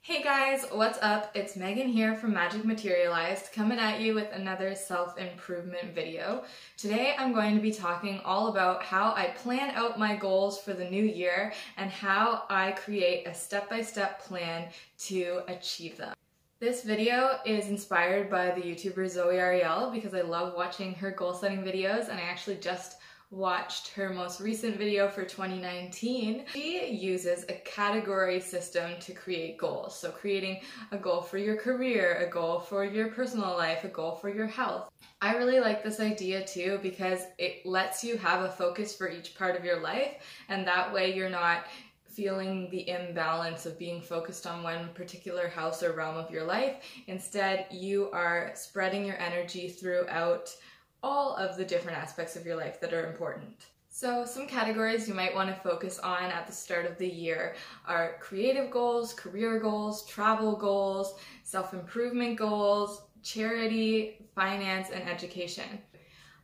Hey guys, what's up? It's Megan here from Magic Materialized, coming at you with another self-improvement video. Today I'm going to be talking all about how I plan out my goals for the new year and how I create a step-by-step plan to achieve them. This video is inspired by the YouTuber Zoey Arielle because I love watching her goal-setting videos, and I actually just watched her most recent video for 2019. She uses a category system to create goals. So creating a goal for your career, a goal for your personal life, a goal for your health. I really like this idea too because it lets you have a focus for each part of your life, and that way you're not feeling the imbalance of being focused on one particular house or realm of your life. Instead, you are spreading your energy throughout all of the different aspects of your life that are important. So some categories you might want to focus on at the start of the year are creative goals, career goals, travel goals, self-improvement goals, charity, finance, and education.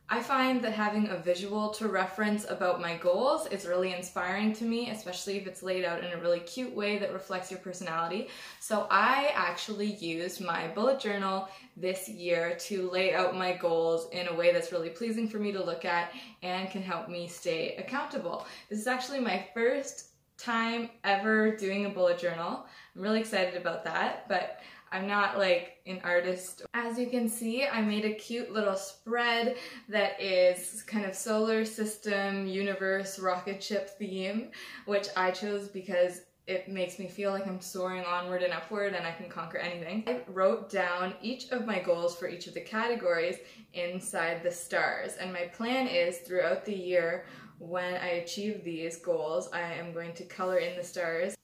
I find that having a visual to reference about my goals is really inspiring to me, especially if it's laid out in a really cute way that reflects your personality. So I actually used my bullet journal this year to lay out my goals in a way that's really pleasing for me to look at and can help me stay accountable. This is actually my first time ever doing a bullet journal. I'm really excited about that, but I'm not like an artist. As you can see, I made a cute little spread that is kind of solar system, universe, rocket ship theme, which I chose because it makes me feel like I'm soaring onward and upward and I can conquer anything. I wrote down each of my goals for each of the categories inside the stars, and my plan is throughout the year when I achieve these goals, I am going to color in the stars.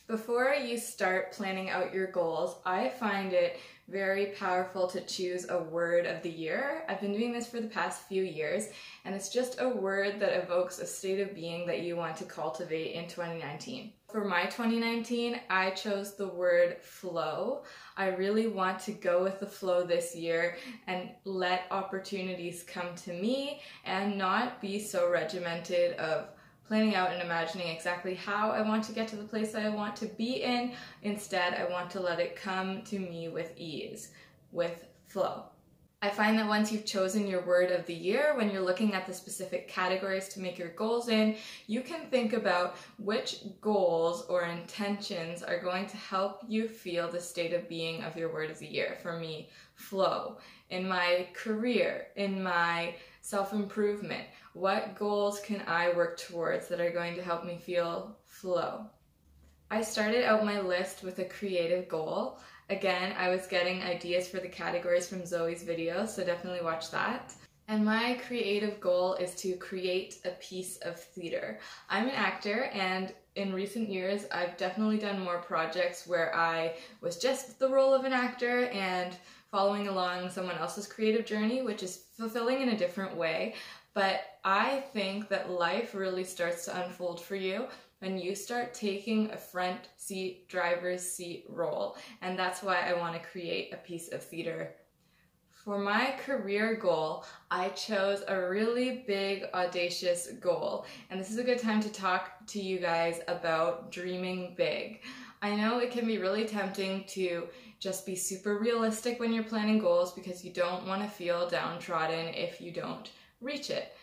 Before you start planning out your goals, I find it very powerful to choose a word of the year. I've been doing this for the past few years, and it's just a word that evokes a state of being that you want to cultivate in 2019. For my 2019, I chose the word flow. I really want to go with the flow this year and let opportunities come to me and not be so regimented of planning out and imagining exactly how I want to get to the place I want to be in. Instead, I want to let it come to me with ease, with flow. I find that once you've chosen your word of the year, when you're looking at the specific categories to make your goals in, you can think about which goals or intentions are going to help you feel the state of being of your word of the year. For me, flow. In my career, in my self-improvement, what goals can I work towards that are going to help me feel flow? I started out my list with a creative goal. Again, I was getting ideas for the categories from Zoe's video, so definitely watch that. And my creative goal is to create a piece of theater. I'm an actor, and in recent years I've definitely done more projects where I was just the role of an actor and following along someone else's creative journey, which is fulfilling in a different way. But I think that life really starts to unfold for you when you start taking a front seat, driver's seat role. And that's why I want to create a piece of theater. For my career goal, I chose a really big, audacious goal. And this is a good time to talk to you guys about dreaming big. I know it can be really tempting to just be super realistic when you're planning goals because you don't want to feel downtrodden if you don't reach it.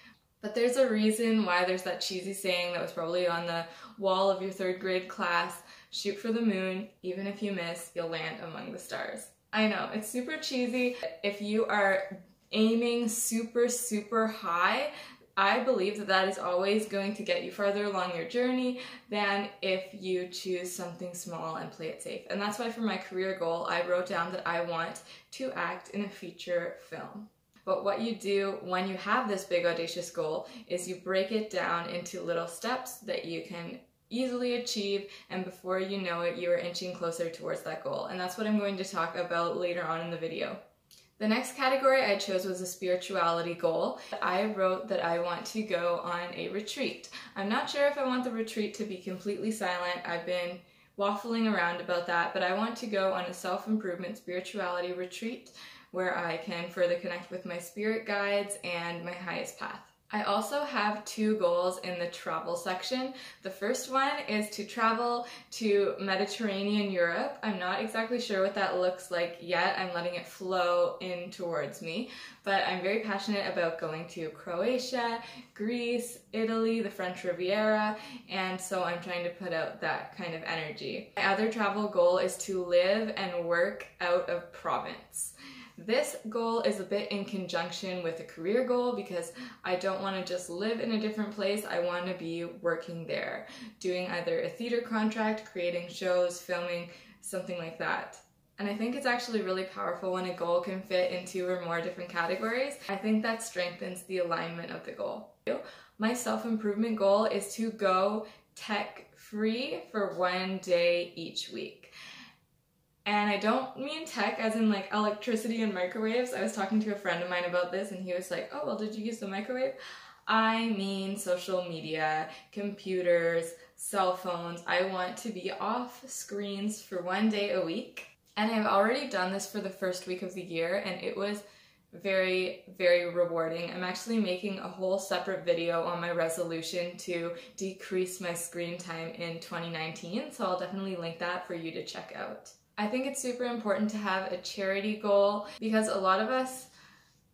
But there's a reason why there's that cheesy saying that was probably on the wall of your third grade class: shoot for the moon, even if you miss, you'll land among the stars. I know, it's super cheesy. If you are aiming super, super high, I believe that that is always going to get you farther along your journey than if you choose something small and play it safe. And that's why for my career goal, I wrote down that I want to act in a feature film. But what you do when you have this big audacious goal is you break it down into little steps that you can easily achieve, and before you know it, you are inching closer towards that goal. And that's what I'm going to talk about later on in the video. The next category I chose was a spirituality goal. I wrote that I want to go on a retreat. I'm not sure if I want the retreat to be completely silent. I've been waffling around about that, but I want to go on a self-improvement spirituality retreat where I can further connect with my spirit guides and my highest path. I also have 2 goals in the travel section. The first one is to travel to Mediterranean Europe. I'm not exactly sure what that looks like yet. I'm letting it flow in towards me, but I'm very passionate about going to Croatia, Greece, Italy, the French Riviera, and so I'm trying to put out that kind of energy. My other travel goal is to live and work out of province. This goal is a bit in conjunction with a career goal because I don't want to just live in a different place. I want to be working there, doing either a theater contract, creating shows, filming, something like that. And I think it's actually really powerful when a goal can fit in 2 or more different categories. I think that strengthens the alignment of the goal. My self-improvement goal is to go tech-free for 1 day each week. And I don't mean tech as in like electricity and microwaves. I was talking to a friend of mine about this and he was like, oh, well, did you use the microwave? I mean social media, computers, cell phones. I want to be off screens for 1 day a week. And I've already done this for the first week of the year and it was very, very rewarding. I'm actually making a whole separate video on my resolution to decrease my screen time in 2019. So I'll definitely link that for you to check out. I think it's super important to have a charity goal because a lot of us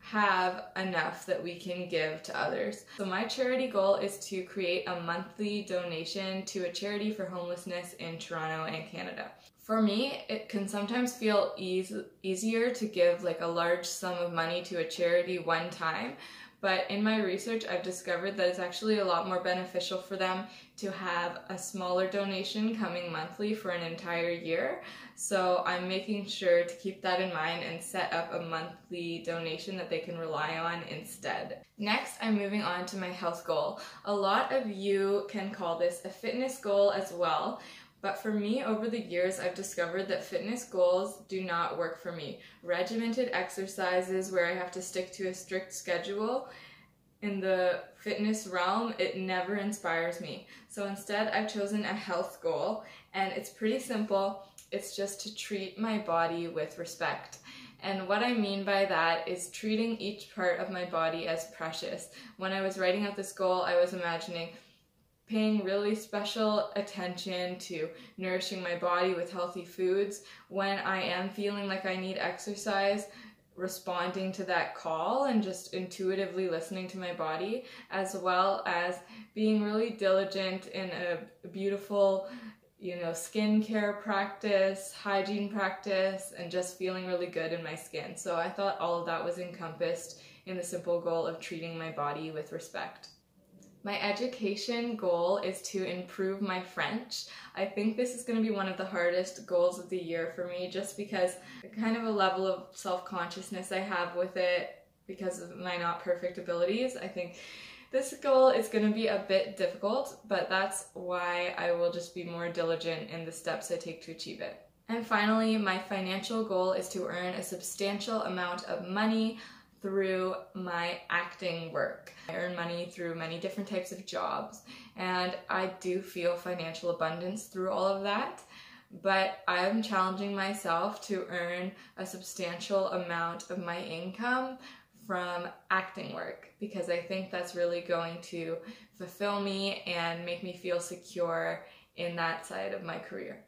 have enough that we can give to others. So my charity goal is to create a monthly donation to a charity for homelessness in Toronto and Canada. For me, it can sometimes feel easier to give like a large sum of money to a charity one time, but in my research I've discovered that it's actually a lot more beneficial for them to have a smaller donation coming monthly for an entire year. So I'm making sure to keep that in mind and set up a monthly donation that they can rely on instead. Next, I'm moving on to my health goal. A lot of you can call this a fitness goal as well. But for me, over the years, I've discovered that fitness goals do not work for me. Regimented exercises where I have to stick to a strict schedule in the fitness realm, it never inspires me. So instead, I've chosen a health goal, and it's pretty simple. It's just to treat my body with respect. And what I mean by that is treating each part of my body as precious. When I was writing out this goal, I was imagining paying really special attention to nourishing my body with healthy foods. When I am feeling like I need exercise, responding to that call and just intuitively listening to my body, as well as being really diligent in a beautiful, skincare practice, hygiene practice, and just feeling really good in my skin. So I thought all of that was encompassed in the simple goal of treating my body with respect. My education goal is to improve my French. I think this is going to be one of the hardest goals of the year for me just because kind of a level of self-consciousness I have with it because of my not perfect abilities. I think this goal is going to be a bit difficult, but that's why I will just be more diligent in the steps I take to achieve it. And finally, my financial goal is to earn a substantial amount of money through my acting work. I earn money through many different types of jobs, and I do feel financial abundance through all of that, but I'm challenging myself to earn a substantial amount of my income from acting work because I think that's really going to fulfill me and make me feel secure in that side of my career.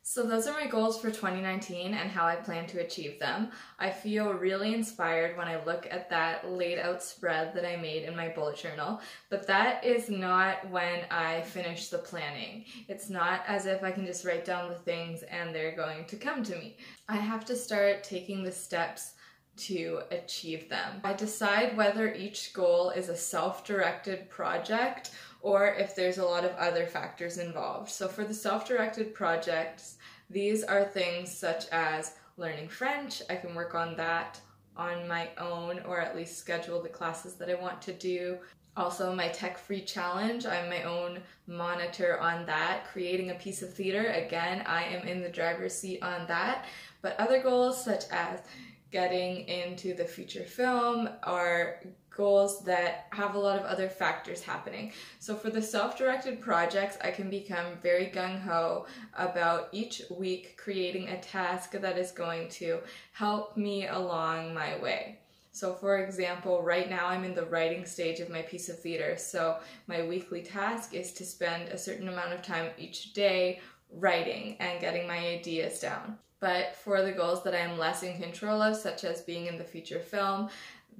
So those are my goals for 2019 and how I plan to achieve them. I feel really inspired when I look at that laid out spread that I made in my bullet journal, but that is not when I finish the planning. It's not as if I can just write down the things and they're going to come to me. I have to start taking the steps to achieve them. I decide whether each goal is a self-directed project or if there's a lot of other factors involved. So for the self-directed projects, these are things such as learning French. I can work on that on my own or at least schedule the classes that I want to do. Also, my tech-free challenge, I'm my own monitor on that. Creating a piece of theater, again, I am in the driver's seat on that. But other goals such as getting into the feature film are goals that have a lot of other factors happening. So for the self-directed projects, I can become very gung-ho about each week creating a task that is going to help me along my way. So for example, right now I'm in the writing stage of my piece of theater. So my weekly task is to spend a certain amount of time each day writing and getting my ideas down. But for the goals that I am less in control of, such as being in the feature film,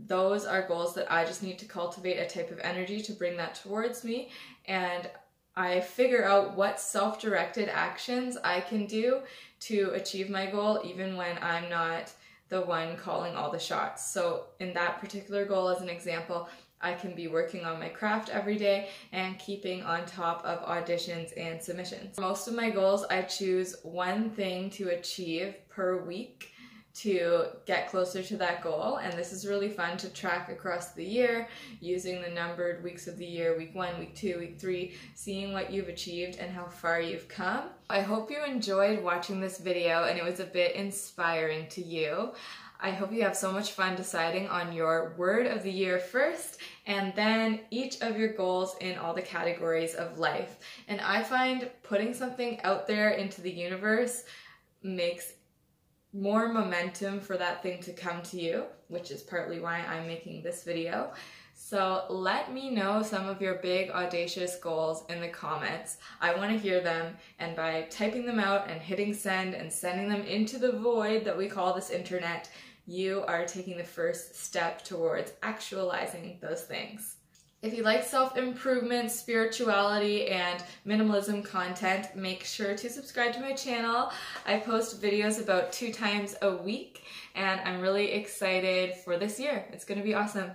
those are goals that I just need to cultivate a type of energy to bring that towards me, and I figure out what self-directed actions I can do to achieve my goal even when I'm not the one calling all the shots. So in that particular goal, as an example, I can be working on my craft every day and keeping on top of auditions and submissions. For most of my goals, I choose one thing to achieve per week to get closer to that goal, and this is really fun to track across the year using the numbered weeks of the year, week 1, week 2, week 3, seeing what you've achieved and how far you've come. I hope you enjoyed watching this video and it was a bit inspiring to you. I hope you have so much fun deciding on your word of the year first, and then each of your goals in all the categories of life. And I find putting something out there into the universe makes more momentum for that thing to come to you, which is partly why I'm making this video. So let me know some of your big audacious goals in the comments. I want to hear them, and by typing them out and hitting send and sending them into the void that we call this internet, you are taking the first step towards actualizing those things. If you like self-improvement, spirituality, and minimalism content, make sure to subscribe to my channel. I post videos about 2 times a week, and I'm really excited for this year. It's going to be awesome.